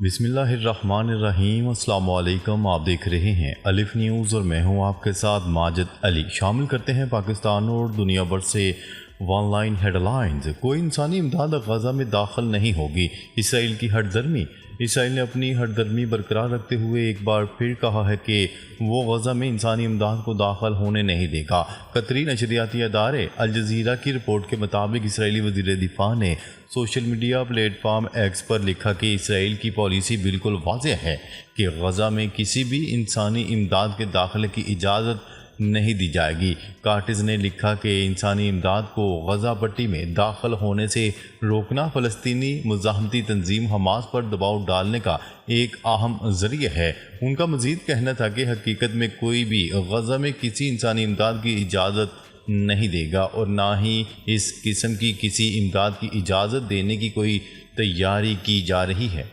بسم اللہ الرحمن الرحیم۔ السلام علیکم، آپ دیکھ رہے ہیں الف نیوز اور میں ہوں آپ کے ساتھ ماجد علی۔ شامل کرتے ہیں پاکستان اور دنیا بھر سے ون لائن ہیڈ لائنز۔ کوئی انسانی امداد غزہ میں داخل نہیں ہوگی، اسرائیل کی ہٹ درمی۔ اسرائیل نے اپنی ہٹ درمی برقرار رکھتے ہوئے ایک بار پھر کہا ہے کہ وہ غزہ میں انسانی امداد کو داخل ہونے نہیں دے گا۔ قطری نشریاتی ادارے الجزیرہ کی رپورٹ کے مطابق اسرائیلی وزیر دفاع نے social media platform X پر لکھا کہ اسرائیل کی پالیسی بالکل واضح ہے کہ غزہ میں کسی بھی انسانی امداد کے داخلے کی اجازت نہیں دی جائے گی۔ کارٹز نے لکھا کہ انسانی امداد کو غزہ پٹی میں داخل ہونے سے روکنا فلسطینی مزاحمتی تنظیم حماس پر دباؤ ڈالنے کا ایک اہم ذریعہ ہے۔ ان کا مزید کہنا تھا کہ حقیقت میں کوئی بھی غزہ میں کسی انسانی امداد کی اجازت نہیں دے گا اور نہ ہی اس قسم کی کسی امداد کی اجازت دینے کی کوئی تیاری کی جا رہی ہے۔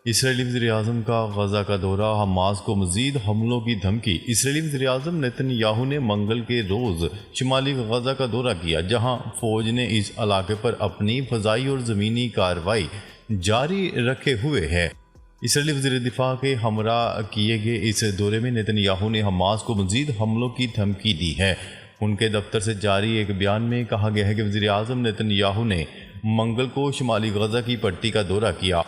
اسرائیلی وزیراعظم کا غزہ کا دورہ، حماس کو مزید حملوں کی دھمکی۔ اسرائیلی وزیراعظم نیتن یاہو نے منگل کے روز شمالی غزہ کا دورہ کیا، جہاں فوج نے اس علاقے پر اپنی فضائی اور زمینی کارروائی جاری رکھے ہوئے ہے۔ اسرائیلی وزیر دفاع کے ہمراہ کیے گئے اس دورے میں نیتن یاہو نے حماس کو مزید حملوں کی دھمکی دی ہے۔ ان کے دفتر سے جاری ایک بیان میں کہا گیا ہے کہ وزیراعظم نیتن یاہو نے منگل کو شمالی غزہ کی پٹی کا دورہ کیا۔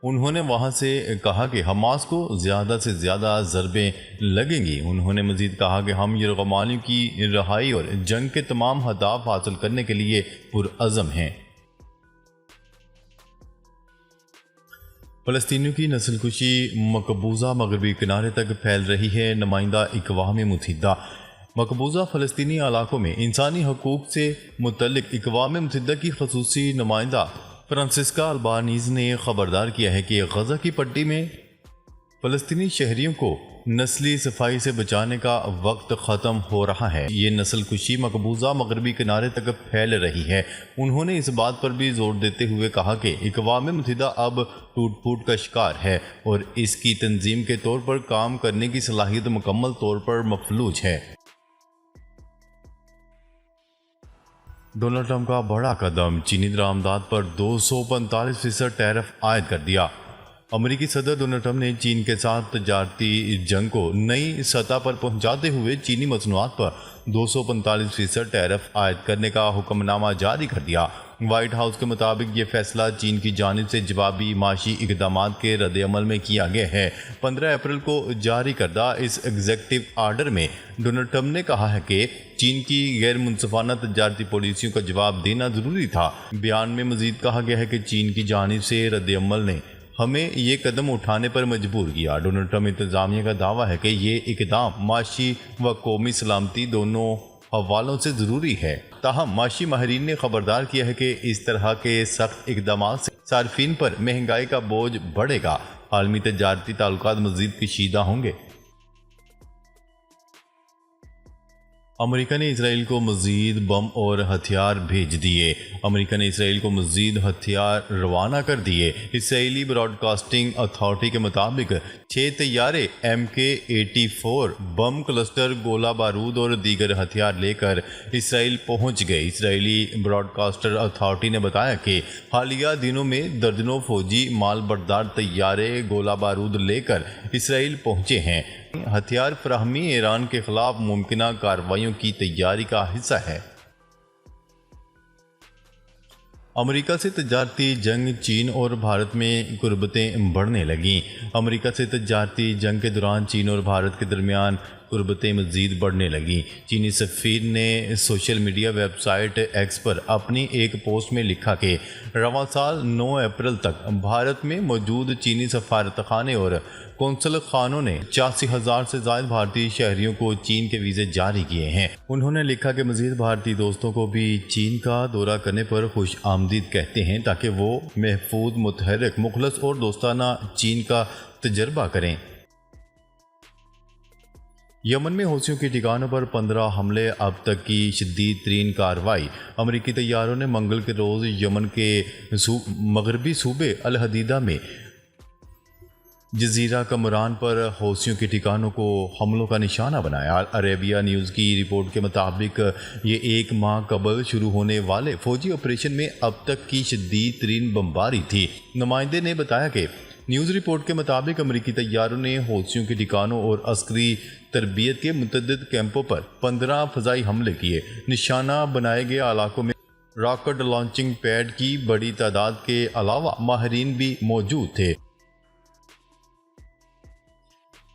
انہوں نے وہاں سے کہا کہ حماس کو زیادہ سے زیادہ ضربیں لگیں گی۔ انہوں نے مزید کہا کہ ہم یرغمالیوں کی رہائی اور جنگ کے تمام اہداف حاصل کرنے کے لیے پرعزم ہیں۔ فلسطینیوں کی نسل کشی مقبوضہ مغربی کنارے تک پھیل رہی ہے۔ نمائندہ اقوام متحدہ مقبوضہ فلسطینی علاقوں میں انسانی حقوق سے متعلق اقوام متحدہ کی خصوصی نمائندہ فرانسسکا البانیز نے خبردار کیا ہے کہ غزہ کی پٹی میں فلسطینی شہریوں کو نسلی صفائی سے بچانے کا وقت ختم ہو رہا ہے۔ یہ نسل کشی مقبوضہ مغربی کنارے تک پھیل رہی ہے۔ انہوں نے اس بات پر بھی زور دیتے ہوئے کہا کہ اقوام متحدہ اب ٹوٹ پھوٹ کا شکار ہے اور اس کی تنظیم کے طور پر کام کرنے کی صلاحیت مکمل طور پر مفلوج ہے۔ ڈونلڈ ٹرمپ کا بڑا قدم، چینی درآمدات پر 245% ٹیرف عائد کر دیا۔ امریکی صدر ڈونلڈ ٹرمپ نے چین کے ساتھ تجارتی جنگ کو نئی سطح پر پہنچاتے ہوئے چینی مصنوعات پر 245% ٹیرف عائد کرنے کا حکم نامہ جاری کر دیا۔ وائٹ ہاؤس کے مطابق یہ فیصلہ چین کی جانب سے جوابی معاشی اقدامات کے رد عمل میں کیا گیا ہے۔ 15 اپریل کو جاری کردہ اس ایگزیکٹو آرڈر میں ڈونلڈ ٹرمپ نے کہا ہے کہ چین کی غیر منصفانہ تجارتی پالیسیوں کا جواب دینا ضروری تھا۔ بیان میں مزید کہا گیا ہے کہ چین کی جانب سے رد عمل نے ہمیں یہ قدم اٹھانے پر مجبور کیا۔ ڈونلڈ ٹرمپ انتظامیہ کا دعویٰ ہے کہ یہ اقدام معاشی و قومی سلامتی دونوں حوالوں سے ضروری ہے۔ تاہم معاشی ماہرین نے خبردار کیا ہے کہ اس طرح کے سخت اقدامات سے صارفین پر مہنگائی کا بوجھ بڑھے گا، عالمی تجارتی تعلقات مزید کشیدہ ہوں گے۔ امریکہ نے اسرائیل کو مزید بم اور ہتھیار بھیج دیے۔ امریکہ نے اسرائیل کو مزید ہتھیار روانہ کر دیے۔ اسرائیلی براڈ کاسٹنگ اتھارٹی کے مطابق 6 طیارے MK-84 بم کلسٹر، گولہ بارود اور دیگر ہتھیار لے کر اسرائیل پہنچ گئے۔ اسرائیلی براڈ کاسٹر اتھارٹی نے بتایا کہ حالیہ دنوں میں درجنوں فوجی مال بردار طیارے گولہ بارود لے کر اسرائیل پہنچے ہیں۔ ہتھیار فراہمی ایران کے خلاف ممکنہ کارروائیوں کی تیاری کا حصہ ہے۔ امریکہ سے تجارتی جنگ، چین اور بھارت میں قربتیں بڑھنے لگیں۔ امریکہ سے تجارتی جنگ کے دوران چین اور بھارت کے درمیان قربتیں مزید بڑھنے لگیں۔ چینی سفیر نے social media website X پر اپنی ایک پوسٹ میں لکھا کہ رواں سال 9 اپریل تک بھارت میں موجود چینی سفارتخانے اور قونصل خانوں نے 85,000 سے زائد بھارتی شہریوں کو چین کے ویزے جاری کیے ہیں۔ انہوں نے لکھا کہ مزید بھارتی دوستوں کو بھی چین کا دورہ کرنے پر خوش آمدید کہتے ہیں تاکہ وہ محفوظ، متحرک، مخلص اور دوستانہ چین کا تجربہ کریں۔ یمن میں حوثیوں کے ٹھکانوں پر 15 حملے، اب تک کی شدید ترین کارروائی۔ امریکی طیاروں نے منگل کے روز یمن کے مغربی صوبے الحدیدہ میں جزیرہ کمران پر حوثیوں کے ٹھکانوں کو حملوں کا نشانہ بنایا۔ عربیہ نیوز کی رپورٹ کے مطابق یہ 1 ماہ قبل شروع ہونے والے فوجی آپریشن میں اب تک کی شدید ترین بمباری تھی۔ نمائندے نے بتایا کہ نیوز رپورٹ کے مطابق امریکی طیاروں نے حوثیوں کے ٹھکانوں اور عسکری تربیت کے متعدد کیمپوں پر 15 فضائی حملے کیے۔ نشانہ بنائے گئے علاقوں میں راکٹ لانچنگ پیڈ کی بڑی تعداد کے علاوہ ماہرین بھی موجود تھے۔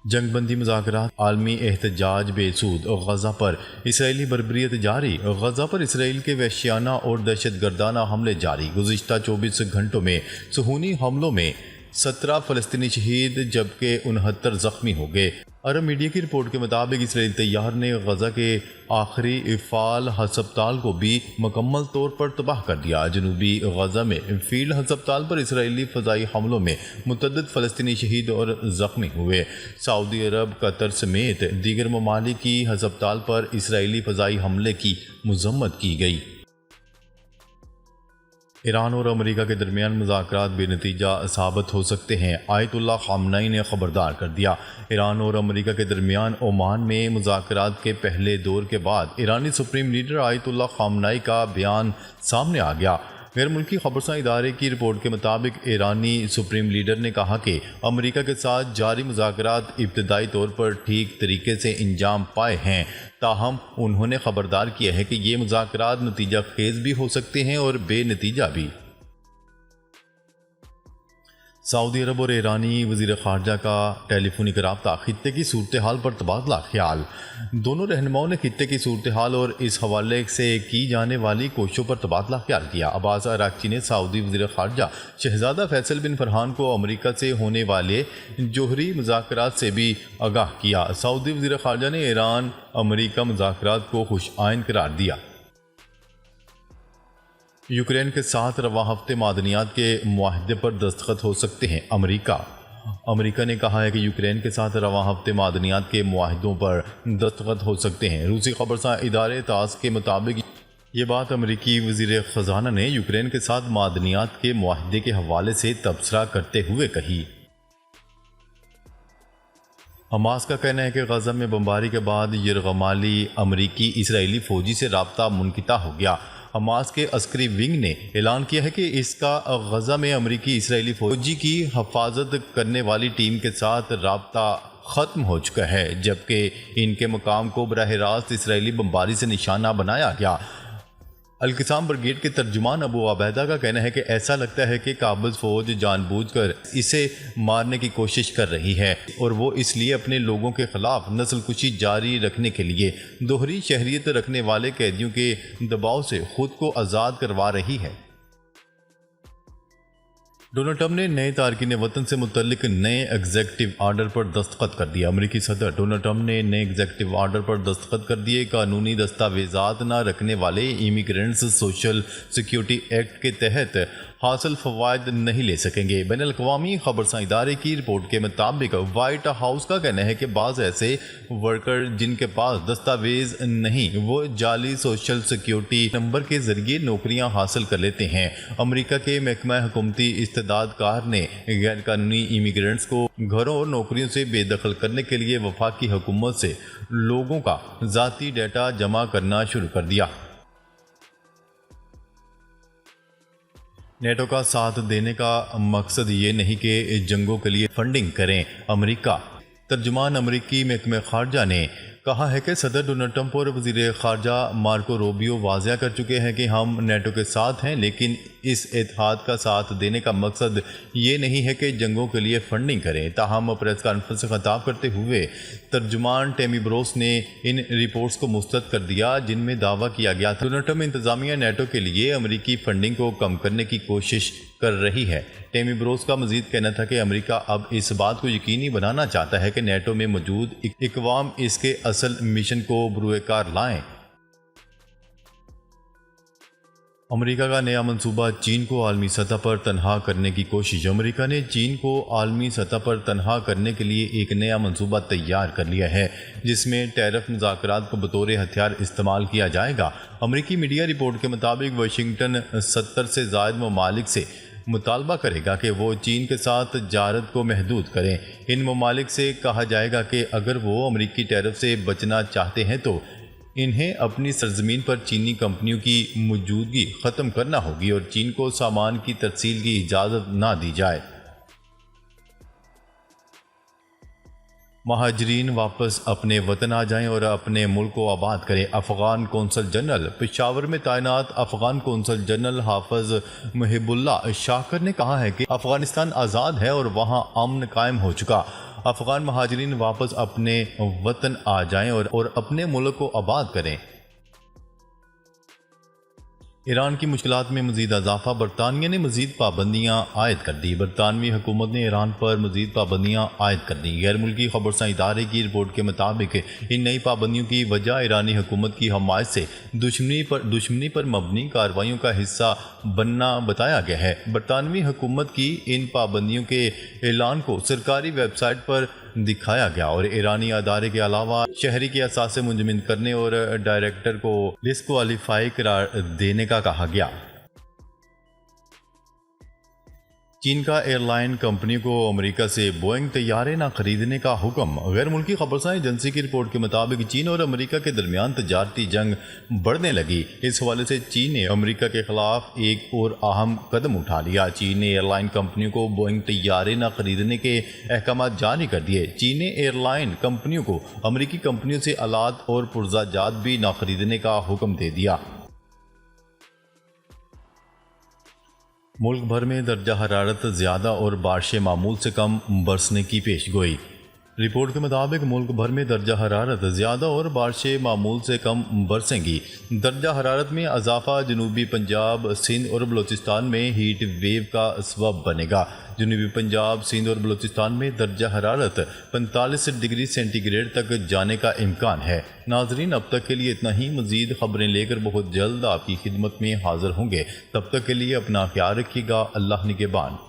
جنگ بندی مذاکرات، عالمی احتجاج بے سود، غزہ پر اسرائیلی بربریت جاری۔ غزہ پر اسرائیل کے وحشیانہ اور دہشت گردانہ حملے جاری۔ گزشتہ 24 گھنٹوں میں صہیونی حملوں میں 17 فلسطینی شہید جبکہ 69 زخمی ہو گئے۔ عرب میڈیا کی رپورٹ کے مطابق اسرائیلی طیار نے غزہ کے آخری فعال ہسپتال کو بھی مکمل طور پر تباہ کر دیا۔ جنوبی غزہ میں فیلڈ ہسپتال پر اسرائیلی فضائی حملوں میں متعدد فلسطینی شہید اور زخمی ہوئے۔ سعودی عرب، قطر سمیت دیگر ممالک کی ہسپتال پر اسرائیلی فضائی حملے کی مذمت کی گئی۔ ایران اور امریکہ کے درمیان مذاکرات بے نتیجہ ثابت ہو سکتے ہیں، آیت اللہ خامنئی نے خبردار کر دیا۔ ایران اور امریکہ کے درمیان عمان میں مذاکرات کے پہلے دور کے بعد ایرانی سپریم لیڈر آیت اللہ خامنئی کا بیان سامنے آ گیا۔ غیر ملکی خبرساں ادارے کی رپورٹ کے مطابق ایرانی سپریم لیڈر نے کہا کہ امریکہ کے ساتھ جاری مذاکرات ابتدائی طور پر ٹھیک طریقے سے انجام پائے ہیں، تاہم انہوں نے خبردار کیا ہے کہ یہ مذاکرات نتیجہ خیز بھی ہو سکتے ہیں اور بے نتیجہ بھی۔ سعودی عرب اور ایرانی وزیر خارجہ کا ٹیلی فونک رابطہ، خطے کی صورتحال پر تبادلہ خیال۔ دونوں رہنماؤں نے خطے کی صورتحال اور اس حوالے سے کی جانے والی کوششوں پر تبادلہ خیال کیا۔ عباس عراقچی نے سعودی وزیر خارجہ شہزادہ فیصل بن فرحان کو امریکہ سے ہونے والے جوہری مذاکرات سے بھی آگاہ کیا۔ سعودی وزیر خارجہ نے ایران امریکہ مذاکرات کو خوش آئند قرار دیا۔ یوکرین کے ساتھ رواں ہفتے معدنیات کے معاہدے پر دستخط ہو سکتے ہیں، امریکہ نے کہا ہے کہ یوکرین کے ساتھ رواں ہفتے معدنیات کے معاہدوں پر دستخط ہو سکتے ہیں۔ روسی خبرساں ادارے تاس کے مطابق یہ بات امریکی وزیر خزانہ نے یوکرین کے ساتھ معدنیات کے معاہدے کے حوالے سے تبصرہ کرتے ہوئے کہی۔ حماس کا کہنا ہے کہ غزہ میں بمباری کے بعد یرغمالی امریکی اسرائیلی فوجی سے رابطہ منقطع ہو گیا۔ حماس کے عسکری ونگ نے اعلان کیا ہے کہ اس کا غزہ میں امریکی اسرائیلی فوجی کی حفاظت کرنے والی ٹیم کے ساتھ رابطہ ختم ہو چکا ہے، جبکہ ان کے مقام کو براہ راست اسرائیلی بمباری سے نشانہ بنایا گیا۔ القسام بریگیڈ کے ترجمان ابو عبیدہ کا کہنا ہے کہ ایسا لگتا ہے کہ قابض فوج جان بوجھ کر اسے مارنے کی کوشش کر رہی ہے اور وہ اس لیے اپنے لوگوں کے خلاف نسل کشی جاری رکھنے کے لیے دوہری شہریت رکھنے والے قیدیوں کے دباؤ سے خود کو آزاد کروا رہی ہے۔ ڈونلڈ ٹرمپ نے نئے تارکین وطن سے متعلق نئے ایگزیکٹو آرڈر پر دستخط کر دیا۔ امریکی صدر ڈونلڈ ٹرمپ نے نئے ایگزیکٹو آرڈر پر دستخط کر دیے۔ قانونی دستاویزات نہ رکھنے والے امیگرینٹس سوشل سیکیورٹی ایکٹ کے تحت حاصل فوائد نہیں لے سکیں گے۔ بین الاقوامی خبرساں ادارے کی رپورٹ کے مطابق وائٹ ہاؤس کا کہنا ہے کہ بعض ایسے ورکر جن کے پاس دستاویز نہیں، وہ جعلی سوشل سیکیورٹی نمبر کے ذریعے نوکریاں حاصل کر لیتے ہیں۔ امریکہ کے محکمہ حکومتی استعداد کار نے غیر قانونی امیگرینٹس کو گھروں اور نوکریوں سے بے دخل کرنے کے لیے وفاقی حکومت سے لوگوں کا ذاتی ڈیٹا جمع کرنا شروع کر دیا۔ نیٹو کا ساتھ دینے کا مقصد یہ نہیں کہ جنگوں کے لیے فنڈنگ کریں، امریکہ۔ ترجمان امریکی محکمہ خارجہ نے کہا ہے کہ صدر ڈونلڈ ٹرمپ اور وزیر خارجہ مارکو روبیو واضح کر چکے ہیں کہ ہم نیٹو کے ساتھ ہیں، لیکن اس اتحاد کا ساتھ دینے کا مقصد یہ نہیں ہے کہ جنگوں کے لیے فنڈنگ کریں۔ تاہم پریس کانفرنس سے خطاب کرتے ہوئے ترجمان ٹیمی بروس نے ان رپورٹس کو مسترد کر دیا جن میں دعویٰ کیا گیا تھا ڈونلڈ ٹرمپ انتظامیہ نیٹو کے لیے امریکی فنڈنگ کو کم کرنے کی کوشش کر رہی ہے۔ ٹیمی بروس کا مزید کہنا تھا کہ امریکہ اب اس بات کو یقینی بنانا چاہتا ہے کہ نیٹو میں موجود اقوام اس کے اصل مشن کو بروئے کار لائیں۔ امریکہ کا نیا منصوبہ چین کو عالمی سطح پر تنہا کرنے کی کوشش۔ امریکہ نے چین کو عالمی سطح پر تنہا کرنے کے لیے ایک نیا منصوبہ تیار کر لیا ہے، جس میں ٹیرف مذاکرات کو بطور ہتھیار استعمال کیا جائے گا۔ امریکی میڈیا رپورٹ کے مطابق واشنگٹن 70 سے زائد ممالک سے مطالبہ کرے گا کہ وہ چین کے ساتھ تجارت کو محدود کریں۔ ان ممالک سے کہا جائے گا کہ اگر وہ امریکی ٹیرف سے بچنا چاہتے ہیں تو انہیں اپنی سرزمین پر چینی کمپنیوں کی موجودگی ختم کرنا ہوگی اور چین کو سامان کی ترسیل کی اجازت نہ دی جائے۔ مہاجرین واپس اپنے وطن آ جائیں اور اپنے ملک کو آباد کریں۔ افغان قونصل جنرل پشاور میں تعینات افغان قونصل جنرل حافظ محب اللہ شاکر نے کہا ہے کہ افغانستان آزاد ہے اور وہاں امن قائم ہو چکا۔ افغان مہاجرین واپس اپنے وطن آ جائیں اور اپنے ملک کو آباد کریں۔ ایران کی مشکلات میں مزید اضافہ، برطانیہ نے مزید پابندیاں عائد کر دی۔ برطانوی حکومت نے ایران پر مزید پابندیاں عائد کر دیں۔ غیر ملکی خبرساں ادارے کی رپورٹ کے مطابق ان نئی پابندیوں کی وجہ ایرانی حکومت کی حمایت سے دشمنی پر مبنی کارروائیوں کا حصہ بننا بتایا گیا ہے۔ برطانوی حکومت کی ان پابندیوں کے اعلان کو سرکاری ویب سائٹ پر دکھایا گیا اور ایرانی ادارے کے علاوہ شہری کے اثاثے منجمد کرنے اور ڈائریکٹر کو ڈسکوالیفائی قرار دینے کا کہا گیا۔ چین کا ایئر لائن کمپنیوں کو امریکہ سے بوئنگ طیارے نہ خریدنے کا حکم۔ غیر ملکی خبرساں ایجنسی کی رپورٹ کے مطابق چین اور امریکہ کے درمیان تجارتی جنگ بڑھنے لگی۔ اس حوالے سے چین نے امریکہ کے خلاف ایک اور اہم قدم اٹھا لیا۔ چین نے ایئر لائن کمپنیوں کو بوئنگ طیارے نہ خریدنے کے احکامات جاری کر دیے۔ چین نے ایئر لائن کمپنیوں کو امریکی کمپنیوں سے آلات اور پرزہ جات بھی نہ خریدنے کا حکم دے دیا۔ ملک بھر میں درجہ حرارت زیادہ اور بارشیں معمول سے کم برسنے کی پیش گوئی۔ رپورٹ کے مطابق ملک بھر میں درجہ حرارت زیادہ اور بارشیں معمول سے کم برسیں گی۔ درجہ حرارت میں اضافہ جنوبی پنجاب، سندھ اور بلوچستان میں ہیٹ ویو کا سبب بنے گا۔ جنوبی پنجاب، سندھ اور بلوچستان میں درجہ حرارت 45 ڈگری سینٹی گریڈ تک جانے کا امکان ہے۔ ناظرین، اب تک کے لیے اتنا ہی۔ مزید خبریں لے کر بہت جلد آپ کی خدمت میں حاضر ہوں گے۔ تب تک کے لیے اپنا خیال رکھیے گا۔ اللہ نگہبان۔